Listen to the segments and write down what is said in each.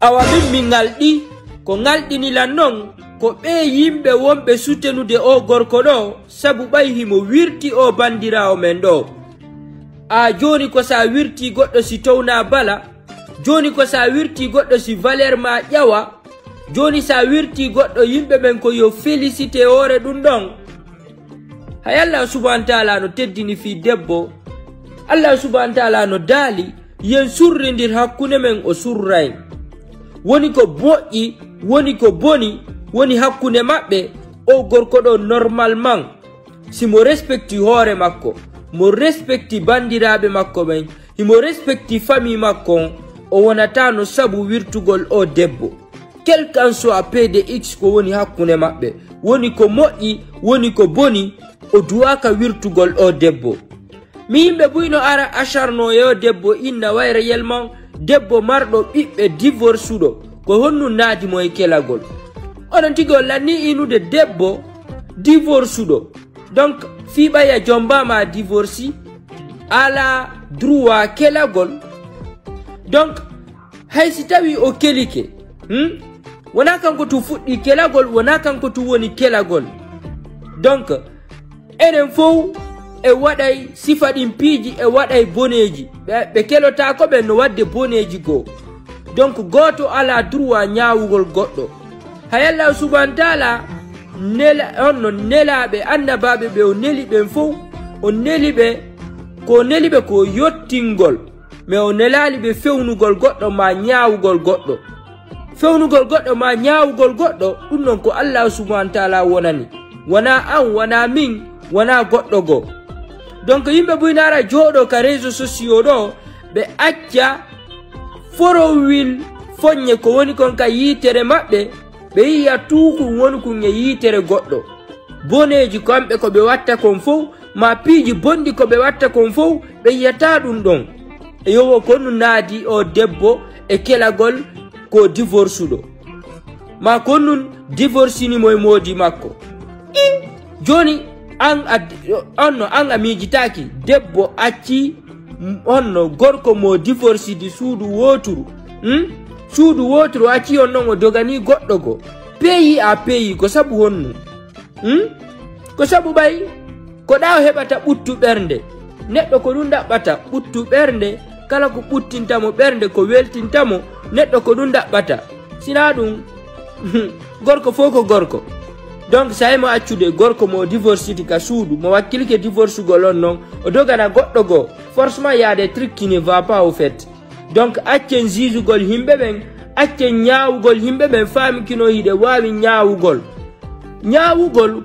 awa min ngaldi ko ngaldini lan non ko be yimbe wonbe sutenude o gorko do sabu bay himo wirti o bandirawo men do a joni ko sa wirti goddo si towna bala joni ko sa wirti goddo si valeur ma ƴawa joni sa wirti goddo yimbe men ko yo félicité hore dum don hay Allah subhanahu wa ta'ala no teddini fi debbo Allah subhanahu wa ta'ala no dali yen surrindir hakkune men o surray woni ko boƴƴi woni ko boni woni hakkune mabbe o gorko do normalement si mo respecti hore makko mo respecti bandirabe makko ben mo respecti famille makko o wonata no sabu wirtugol o debbo quel qu'en soit PDX ko woni hakkune mabbe woni ko moƴƴi woni ko boni o duwaka wirtugol o debbo mi yimbe buyno ara acharno yo debbo inna wayra yelman debbo mardo bibbe divorce do ko honnu naadi moy kelagol onon tigol lanni inude debbo divorce do donc fi baya jomba ma divorce ala droit kelagol donc hay si tawi o kelike wona kanko tu fuddi kelagol wona kanko tu woni kelagol donc enen fow e waday sifadim piiji e waday boneji be kelota ko be no wadde boneji go donc goto ala droit nyaawugol goddo hayalla subhanahu taala nela onno nelabe annababe be o neli be fow o neli be ko yottingol me o nelali be fewnugol goddo ma nyaawugol goddo fewnugol goddo ma nyaawugol goddo dum non ko Allah subhanahu taala wonani wana an wana min wana goddo go donc yimbe buynara jodo ka réseaux sociaux do be acca forowil fonye ko woni kon ka yitere mabbe be yiya tuku woni kun yitere goddo boneji kambe ko be watta kon fo ma piiji bondi ko be watta kon fo be yata dum don e yowo konu naadi o debbo e kelagol ko divorce do ma konun divorce ni moy modi makko joni an amijitaki debbo acci onno gorko mo divorce di suudu woturu suudu woturu acci onno mo dogani goddo go peyi ko sabu honnu ko sabu bay ko daw hebata buttu bernde neddo ko dum dabbata buttu bernde kala ko buttintamo bernde ko weltintamo neddo ko dum dabbata sina dum gorko foko gorko donc say mo accude gorko mo divorce ti ka suudu mo wakkilike divorce golon non o dogana goddo go forcément y a des trucs qui ne va pas au fait donc accen zizugol himbe ben accen nyaawugol himbe ben fami kino hide wawi nyaawugol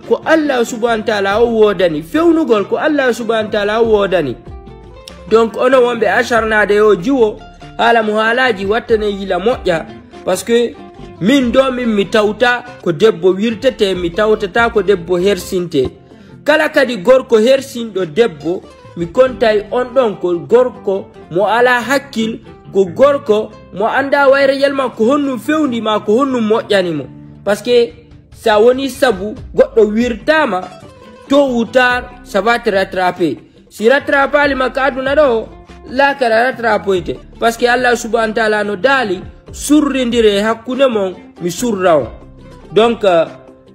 ko Allah subhanahu wa ta'ala o wodani fewnugol ko Allah subhanahu wa ta'ala o wodani donc ono wonbe acharnade yo jiwo hala mo halaji wattane yila moƴƴa parce que min do min mi tawta ko debbo wirtete mi tawtata ko debbo hersinte kala kadi gorko hersindo debbo mi kontay on don ko gorko mo ala hakkil ko gorko mo anda wayre yelma ko honnu fewndi ma ko honnu moƴƴani mo parce que sa woni sabu goddo wirtama to wutar ça va te rattraper si rattrapali maka aduna do la kala rattrapoite parce que Allah subhanahu wa ta'ala no dali surrindire hakkunde mon mi surraw donc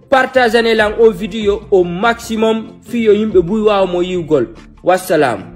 partageez lan o vidéo au maximum fiyo yimbe buy waaw mo yiwgol wassalam.